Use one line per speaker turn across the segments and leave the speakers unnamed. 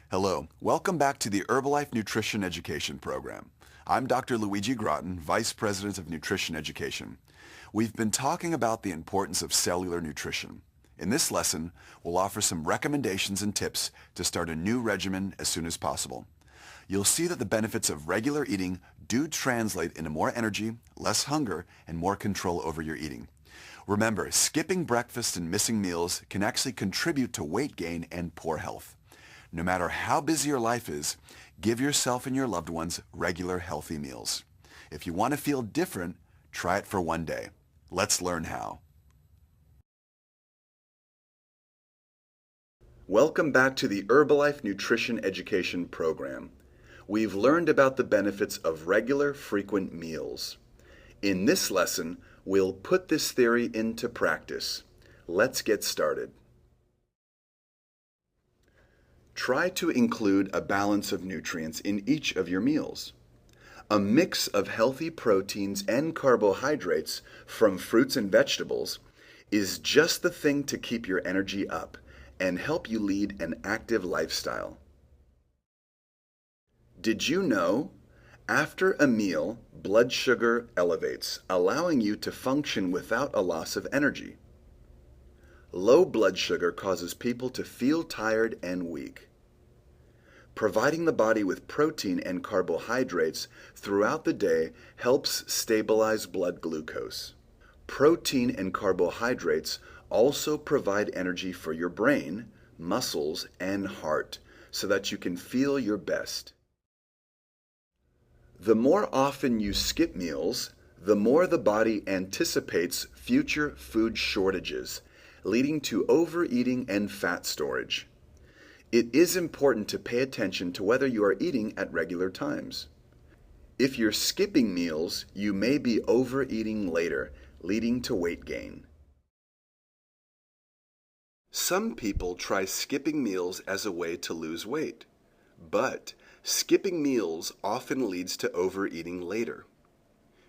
Hello, welcome back to the Herbalife Nutrition Education Program. I'm Dr. Luigi Groton, Vice President of Nutrition Education. We've been talking about the importance of cellular nutrition. In this lesson, we'll offer some recommendations and tips to start a new regimen as soon as possible. You'll see that the benefits of regular eating do translate into more energy, less hunger, and more control over your eating. Remember, skipping breakfast and missing meals can actually contribute to weight gain and poor health. No matter how busy your life is, give yourself and your loved ones regular healthy meals. If you want to feel different, try it for one day. Let's learn how. Welcome back to the Herbalife Nutrition Education Program. We've learned about the benefits of regular, frequent meals. In this lesson, we'll put this theory into practice. Let's get started. Try to include a balance of nutrients in each of your meals. A mix of healthy proteins and carbohydrates from fruits and vegetables is just the thing to keep your energy up and help you lead an active lifestyle. Did you know? After a meal, blood sugar elevates, allowing you to function without a loss of energy. Low blood sugar causes people to feel tired and weak. Providing the body with protein and carbohydrates throughout the day helps stabilize blood glucose. Protein and carbohydrates also provide energy for your brain, muscles, and heart so that you can feel your best. The more often you skip meals, the more the body anticipates future food shortages, leading to overeating and fat storage. It is important to pay attention to whether you are eating at regular times. If you're skipping meals, you may be overeating later, leading to weight gain. Some people try skipping meals as a way to lose weight, but skipping meals often leads to overeating later.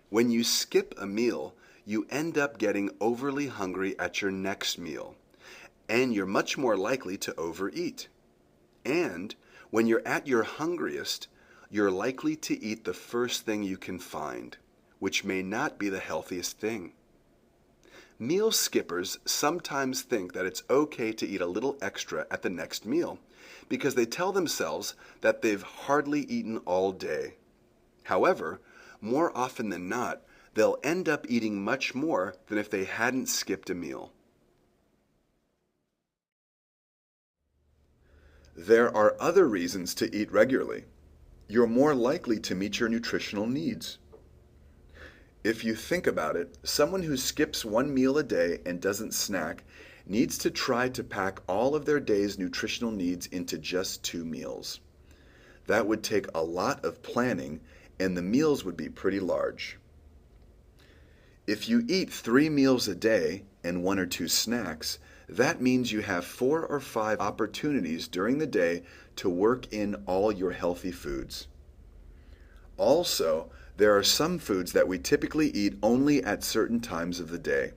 When you skip a meal, you end up getting overly hungry at your next meal, and you're much more likely to overeat. And when you're at your hungriest, you're likely to eat the first thing you can find, which may not be the healthiest thing. Meal skippers sometimes think that it's okay to eat a little extra at the next meal because they tell themselves that they've hardly eaten all day. However, more often than not, they'll end up eating much more than if they hadn't skipped a meal. There are other reasons to eat regularly. You're more likely to meet your nutritional needs. If you think about it, someone who skips one meal a day and doesn't snack needs to try to pack all of their day's nutritional needs into just 2 meals. That would take a lot of planning, and the meals would be pretty large. If you eat 3 meals a day and 1 or 2 snacks, that means you have 4 or 5 opportunities during the day to work in all your healthy foods. Also, there are some foods that we typically eat only at certain times of the day.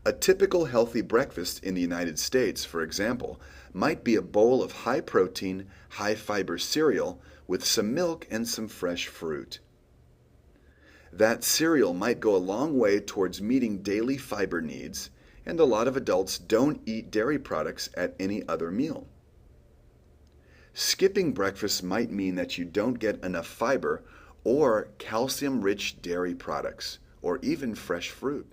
A typical healthy breakfast in the United States, for example, might be a bowl of high-protein, high-fiber cereal with some milk and some fresh fruit. That cereal might go a long way towards meeting daily fiber needs, and a lot of adults don't eat dairy products at any other meal. Skipping breakfast might mean that you don't get enough fiber or calcium-rich dairy products, or even fresh fruit.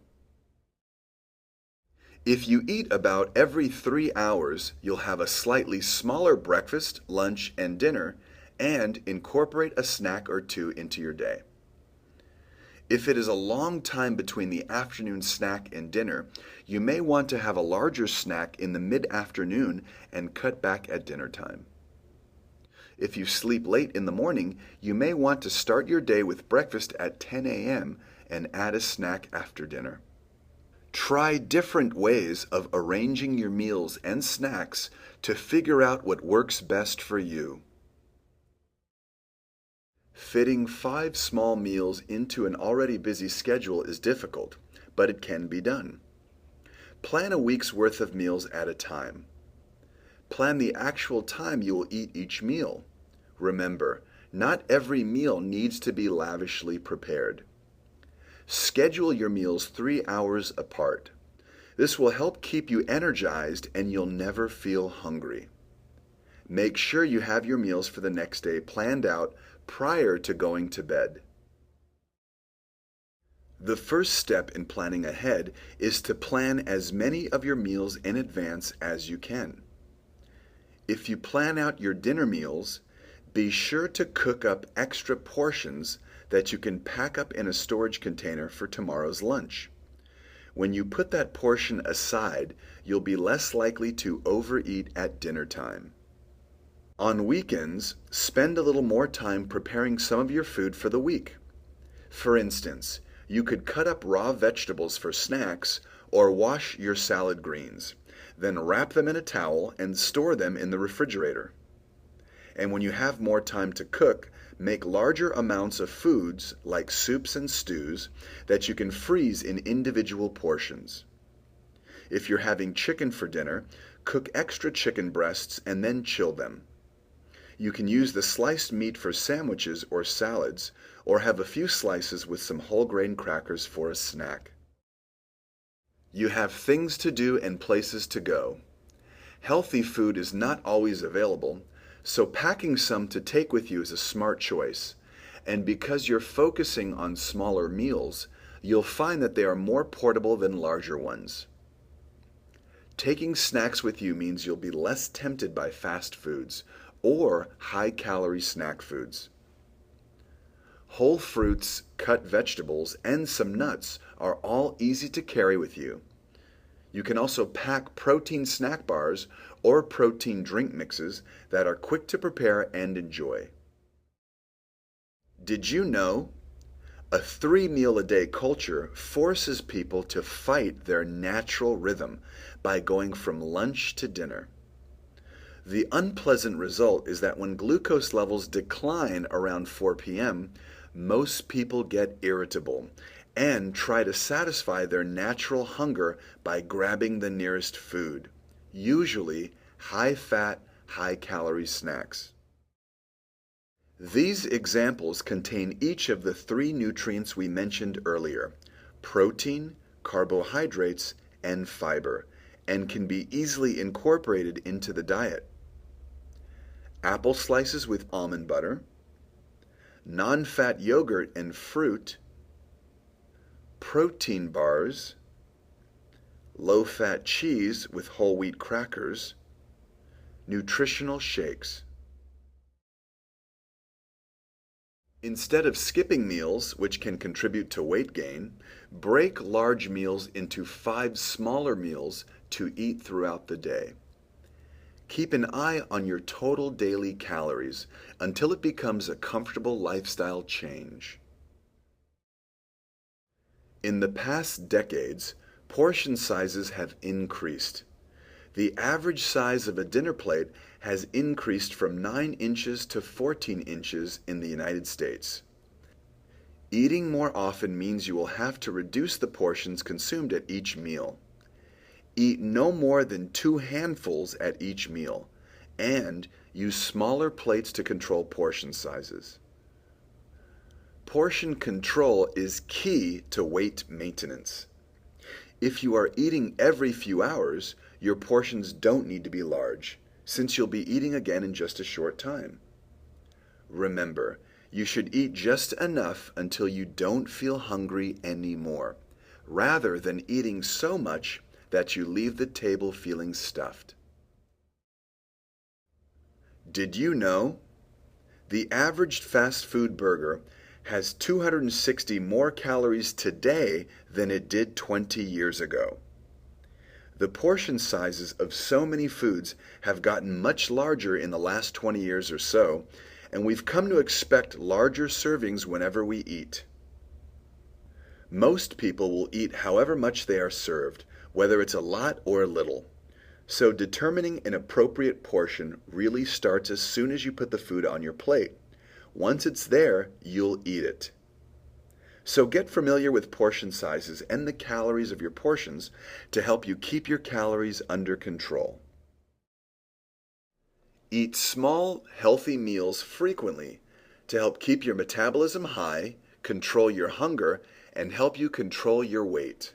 If you eat about every 3 hours, you'll have a slightly smaller breakfast, lunch, and dinner, and incorporate a snack or 2 into your day. If it is a long time between the afternoon snack and dinner, you may want to have a larger snack in the mid-afternoon and cut back at dinner time. If you sleep late in the morning, you may want to start your day with breakfast at 10 a.m. and add a snack after dinner. Try different ways of arranging your meals and snacks to figure out what works best for you. Fitting 5 small meals into an already busy schedule is difficult, but it can be done. Plan a week's worth of meals at a time. Plan the actual time you will eat each meal. Remember, not every meal needs to be lavishly prepared. Schedule your meals 3 hours apart. This will help keep you energized and you'll never feel hungry. Make sure you have your meals for the next day planned out prior to going to bed. The first step in planning ahead is to plan as many of your meals in advance as you can. If you plan out your dinner meals, be sure to cook up extra portions that you can pack up in a storage container for tomorrow's lunch. When you put that portion aside, you'll be less likely to overeat at dinner time. On weekends, spend a little more time preparing some of your food for the week. For instance, you could cut up raw vegetables for snacks or wash your salad greens, then wrap them in a towel and store them in the refrigerator. And when you have more time to cook, make larger amounts of foods like soups and stews that you can freeze in individual portions. If you're having chicken for dinner, cook extra chicken breasts and then chill them. You can use the sliced meat for sandwiches or salads, or have a few slices with some whole grain crackers for a snack. You have things to do and places to go. Healthy food is not always available, so packing some to take with you is a smart choice. And because you're focusing on smaller meals, you'll find that they are more portable than larger ones. Taking snacks with you means you'll be less tempted by fast foods or high-calorie snack foods. Whole fruits, cut vegetables, and some nuts are all easy to carry with you. You can also pack protein snack bars or protein drink mixes that are quick to prepare and enjoy. Did you know? A 3-meal-a-day culture forces people to fight their natural rhythm by going from lunch to dinner. The unpleasant result is that when glucose levels decline around 4 p.m., most people get irritable and try to satisfy their natural hunger by grabbing the nearest food, usually high-fat, high-calorie snacks. These examples contain each of the 3 nutrients we mentioned earlier: protein, carbohydrates, and fiber, and can be easily incorporated into the diet. Apple slices with almond butter, non-fat yogurt and fruit, protein bars, low-fat cheese with whole wheat crackers, nutritional shakes. Instead of skipping meals, which can contribute to weight gain, break large meals into 5 smaller meals to eat throughout the day. Keep an eye on your total daily calories until it becomes a comfortable lifestyle change. In the past decades, portion sizes have increased. The average size of a dinner plate has increased from 9 inches to 14 inches in the United States. Eating more often means you will have to reduce the portions consumed at each meal. Eat no more than 2 handfuls at each meal, and use smaller plates to control portion sizes. Portion control is key to weight maintenance. If you are eating every few hours, your portions don't need to be large, since you'll be eating again in just a short time. Remember, you should eat just enough until you don't feel hungry anymore, rather than eating so much that you leave the table feeling stuffed. Did you know? The average fast food burger has 260 more calories today than it did 20 years ago. The portion sizes of so many foods have gotten much larger in the last 20 years or so, and we've come to expect larger servings whenever we eat. Most people will eat however much they are served, whether it's a lot or a little. So determining an appropriate portion really starts as soon as you put the food on your plate. Once it's there, you'll eat it. So get familiar with portion sizes and the calories of your portions to help you keep your calories under control. Eat small, healthy meals frequently to help keep your metabolism high, control your hunger, and help you control your weight.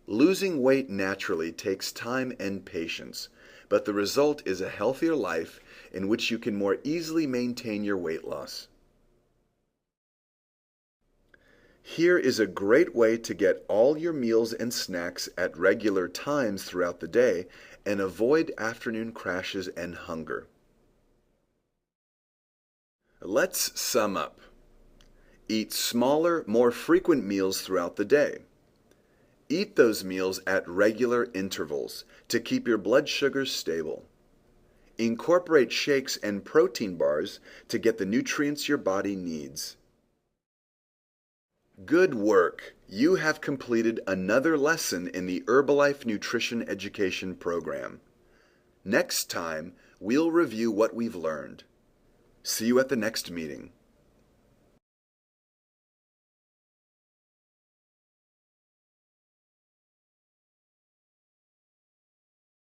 Losing weight naturally takes time and patience, but the result is a healthier life in which you can more easily maintain your weight loss. Here is a great way to get all your meals and snacks at regular times throughout the day and avoid afternoon crashes and hunger. Let's sum up. Eat smaller, more frequent meals throughout the day. Eat those meals at regular intervals to keep your blood sugars stable. Incorporate shakes and protein bars to get the nutrients your body needs. Good work! You have completed another lesson in the Herbalife Nutrition Education Program. Next time, we'll review what we've learned. See you at the next meeting.